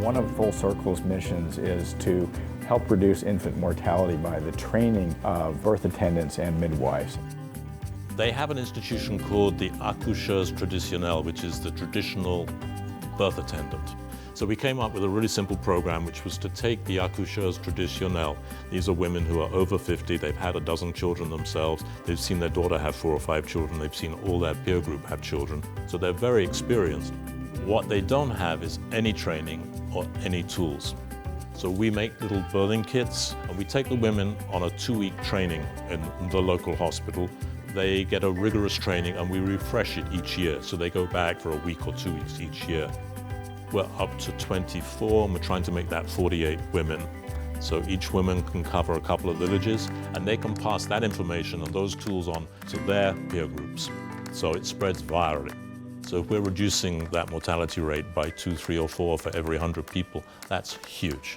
One of Full Circle's missions is to help reduce infant mortality by the training of birth attendants and midwives. They have an institution called the Accoucheuse Traditionnelle, which is the traditional birth attendant. So we came up with a really simple program, which was to take the Accoucheuse Traditionnelle. These are women who are over 50, they've had a dozen children themselves, they've seen their daughter have 4 or 5 children, they've seen all their peer group have children. So they're very experienced. What they don't have is any training or any tools. So we make little birthing kits, and we take the women on a 2-week training in the local hospital. They get a rigorous training and we refresh it each year. So they go back for a week or 2 weeks each year. We're up to 24 and we're trying to make that 48 women. So each woman can cover a couple of villages and they can pass that information and those tools on to their peer groups. So it spreads virally. So if we're reducing that mortality rate by 2, 3 or 4 for every 100 people, that's huge.